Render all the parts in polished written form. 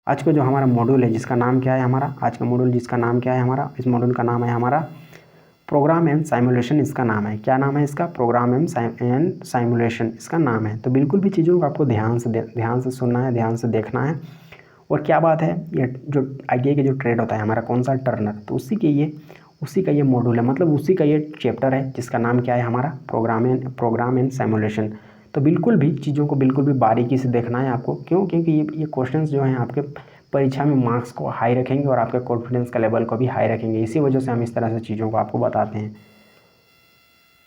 आज का जो हमारा मॉड्यूल है जिसका नाम क्या है हमारा आज का मॉड्यूल जिसका नाम क्या है हमारा इस मॉड्यूल का नाम है हमारा प्रोग्राम एंड साइमुलेशन। इसका नाम है, क्या नाम है इसका? प्रोग्राम एंड साइमुलेशन इसका नाम है। तो बिल्कुल भी चीज़ों को आपको ध्यान से सुनना है, ध्यान से देखना है। और क्या बात है, ये जो आईटीआई का जो ट्रेड होता है हमारा कौन सा टर्नर, तो उसी का ये मॉड्यूल है, मतलब उसी का ये चैप्टर है जिसका नाम क्या है हमारा प्रोग्राम एंड साइमुलेशन। तो बिल्कुल भी चीज़ों को बिल्कुल भी बारीकी से देखना है आपको। क्यों? क्योंकि ये क्वेश्चंस जो हैं आपके परीक्षा में मार्क्स को हाई रखेंगे और आपके कॉन्फिडेंस का लेवल को भी हाई रखेंगे। इसी वजह से हम इस तरह से चीज़ों को आपको बताते हैं।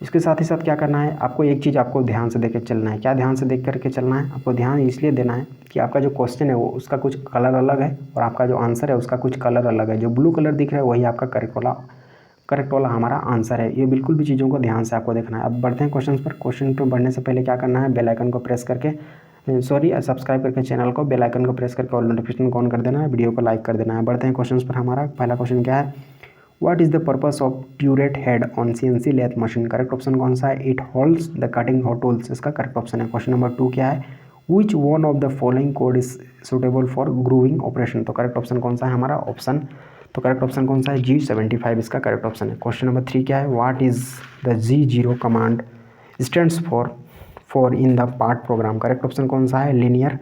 इसके साथ ही साथ क्या करना है आपको, एक चीज़ आपको ध्यान से देख के चलना है। क्या ध्यान से देख करके चलना है? आपको ध्यान इसलिए देना है कि आपका जो क्वेश्चन है वो उसका कुछ कलर अलग है और आपका जो आंसर है उसका कुछ कलर अलग है। जो ब्लू कलर दिख रहा है वही आपका करेक्ट वाला हमारा आंसर है। ये बिल्कुल भी चीज़ों को ध्यान से आपको देखना है। अब बढ़ते हैं क्वेश्चन पर। क्वेश्चन पर बढ़ने से पहले क्या करना है, बेल आइकन को प्रेस करके सब्सक्राइब करके चैनल को बेल आइकन को प्रेस करके ऑल नोटिफिकेशन को ऑन कर देना है, वीडियो को लाइक कर देना है। बढ़ते हैं क्वेश्चन पर। हमारा पहला क्वेश्चन क्या है, what is the purpose of turret head on CNC lathe machine? Correct option कौन सा है? It holds the cutting hot tools, इसका करेक्ट ऑप्शन है। क्वेश्चन नंबर 2 क्या है, which one of the following code is suitable for grooving operation? तो correct option कौन सा है हमारा? करेक्ट ऑप्शन कौन सा है? G75 इसका करेक्ट ऑप्शन है। क्वेश्चन नंबर 3 क्या है, what is the G0 command stands for in the part program? Correct option कौन सा है? लीनियर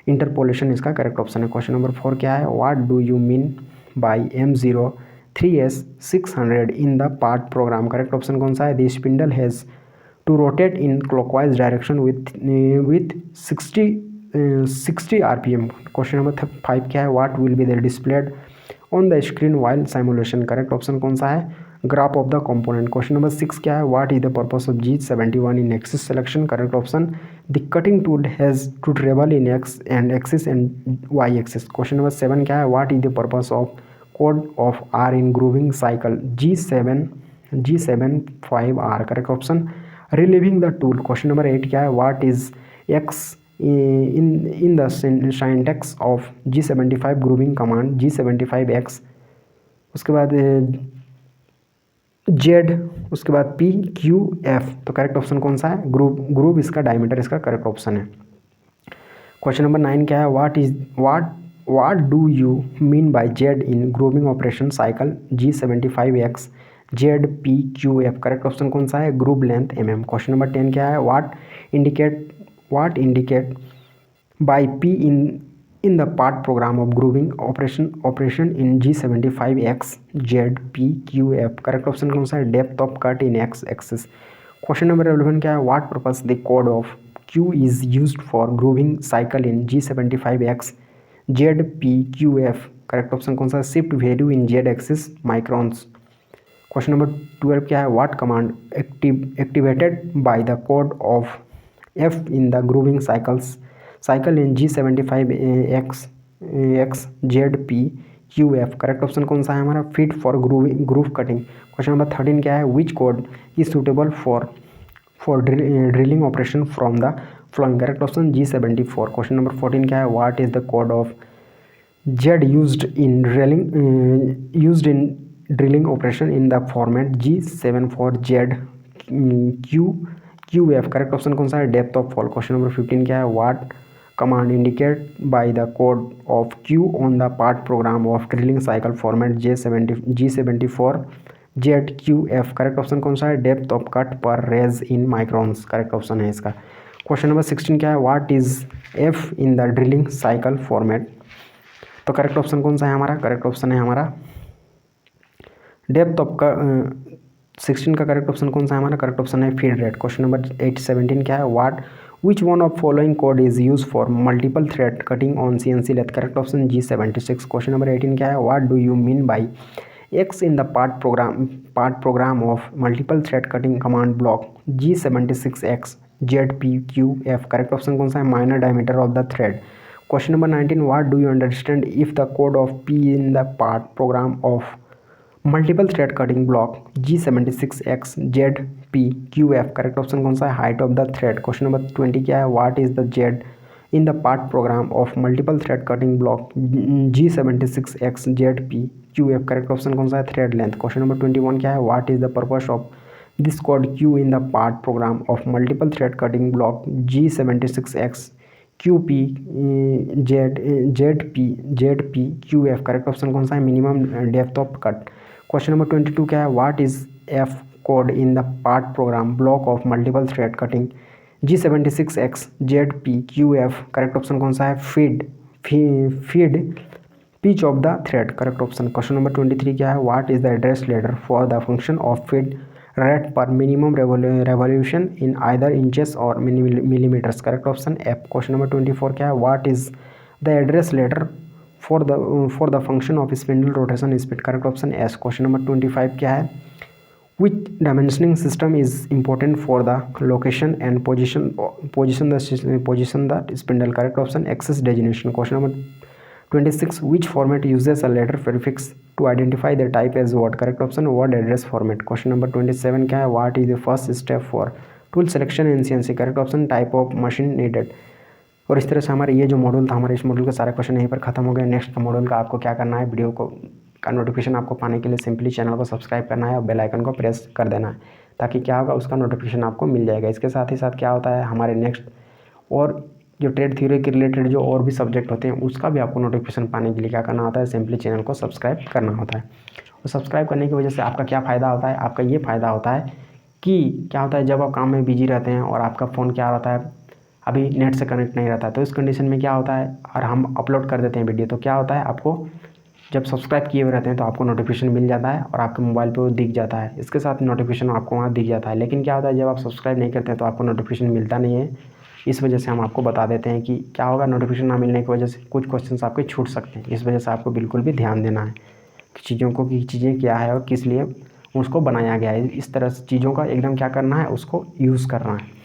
इंटरपोलेशन इसका करेक्ट ऑप्शन है। क्वेश्चन नंबर 4 क्या है, what do you mean by M03S600 in the part program? Correct option कौन सा है? The spindle has to rotate in clockwise direction with 60 RPM। Question number 5 क्या है, what will be the displayed on the screen while simulation? Correct option कौन सा है? Graph of the component. Question number 6 क्या है, what is the purpose of G71 in axis selection? Correct option, the cutting tool has to travel in X and axis and Y axis. Question number 7 क्या है, what is the purpose of code of R in grooving cycle G75R? Correct option, relieving the tool. Question number 8 क्या है, what is X in the syntax of G75 grooving command G75X? उसके बाद Z, उसके बाद PQF। तो correct option कौन सा है? ग्रूव इसका डायमीटर इसका करेक्ट ऑप्शन है। क्वेश्चन नंबर 9 क्या है, what do you mean by Z in grooving operation cycle G75X ZPQF? Correct option कौन सा है? Groove length mm। Question number 10 क्या है, what indicate by P in the part program of grooving operation in G75X ZPQF? Correct option कौन सा है? Depth of cut in x axis. Question number 11 क्या है, what purpose the code of Q is used for grooving cycle in G75X ZPQF? Correct option कौन सा है? Shift value in Z axis microns. Question number 12 क्या है, what command activated by the code of F in the grooving cycle in G75X ZPQF? Correct option कौन सा है हमारा? Fit for groove cutting. Question number 13 क्या है, विच code is suitable for drilling operation from the flowing? Correct option G74। Question number 14 क्या है, what is the code of Z used in drilling operation in the format G74ZQF? Correct option कौन सा है? Depth of fall. Question number 15 क्या है, what command indicate by the code of Q on the part program of drilling cycle format G74ZQF? Correct option कौन सा है? Depth of cut पर raise इन microns. Correct option है इसका। Question number 16 क्या है, what is F in the drilling cycle format? तो correct option कौन सा है हमारा? करेक्ट ऑप्शन है हमारा डेप्थ ऑफ का 16 का करेक्ट ऑप्शन कौन सा है हमारा? करेक्ट ऑप्शन है फीड रेट। क्वेश्चन नंबर 17 क्या है, which one of following code is use for multiple thread cutting on CNC lathe? Correct option G76। Question number 18 क्या है, what do you mean by X in the part program of multiple thread cutting command block G76X ZPQF? Correct option कौन सा है? Minor diameter of the thread. Question number 19, what do you understand if the code of P in the part program of multiple thread cutting block G76X ZPQF? Correct option कौन सा है? Height of the thread. Question number 20 क्या है, what is the Z in the part program of multiple thread cutting block G76X ZPQF? Correct option कौन सा है? Thread length. Question number 21 क्या है, what is the purpose of this code Q in the part program of multiple thread cutting block G76X QP ZP QF, correct option कौन सा है? Minimum depth of cut. Question number 22 क्या है? What is F code in the part programme block of multiple thread cutting G76X ZP QF, correct option कौन सा है? Feed pitch of the thread, correct option. Question number 23 क्या है? What is the address letter for the function of feed rate per minimum revolution in either inches और millimetres, correct option F। Question number 24 क्या है? What is the address letter for the function of spindle rotation speed, correct option S। Question number 25 क्या है? Which dimensioning system is important for the location and position the spindle, correct option axis designation। Question number 26, which format uses a letter prefix to identify the type as word, correct option word address format। Question number 27 क्या है? What is the first step for tool selection in CNC, correct option type of machine needed। और इस तरह से हमारे ये जो module था, हमारे इस मॉड्यूल के सारे क्वेश्चन यहीं पर खत्म हो गए। नेक्स्ट मॉड्यूल का आपको क्या करना है? वीडियो का नोटिफिकेशन आपको पाने के लिए सिंपली चैनल को सब्सक्राइब करना है और बेल आइकन को प्रेस कर देना है, ताकि क्या होगा, उसका नोटिफिकेशन आपको मिल जाएगा। इसके साथ ही साथ क्या होता है, हमारे नेक्स्ट और जो ट्रेड थ्योरी के रिलेटेड जो और भी सब्जेक्ट होते हैं, उसका भी आपको नोटिफिकेशन पाने के लिए क्या करना होता है? सिंपली चैनल को सब्सक्राइब करना होता है। और सब्सक्राइब करने की वजह से आपका क्या फ़ायदा होता है? आपका ये फ़ायदा होता है कि क्या होता है, जब आप काम में बिजी रहते हैं और आपका फ़ोन क्या रहता है, अभी नेट से कनेक्ट नहीं रहता है, तो इस कंडीशन में क्या होता है, और हम अपलोड कर देते हैं वीडियो, तो क्या होता है, आपको जब सब्सक्राइब किए हुए रहते हैं तो आपको नोटिफिकेशन मिल जाता है और आपके मोबाइल पे वो दिख जाता है। इसके साथ नोटिफिकेशन आपको वहाँ दिख जाता है। लेकिन क्या होता है, जब आप सब्सक्राइब नहीं करते हैं तो आपको नोटिफिकेशन मिलता नहीं है। इस वजह से हम आपको बता देते हैं कि क्या होगा, नोटिफिकेशन ना मिलने की वजह से कुछ क्वेश्चन आपके छूट सकते हैं। इस वजह से आपको बिल्कुल भी ध्यान देना है कि चीज़ों को, कि चीज़ें क्या है और किस लिए उसको बनाया गया है। इस तरह से चीज़ों का एकदम क्या करना है, उसको यूज़ करना है।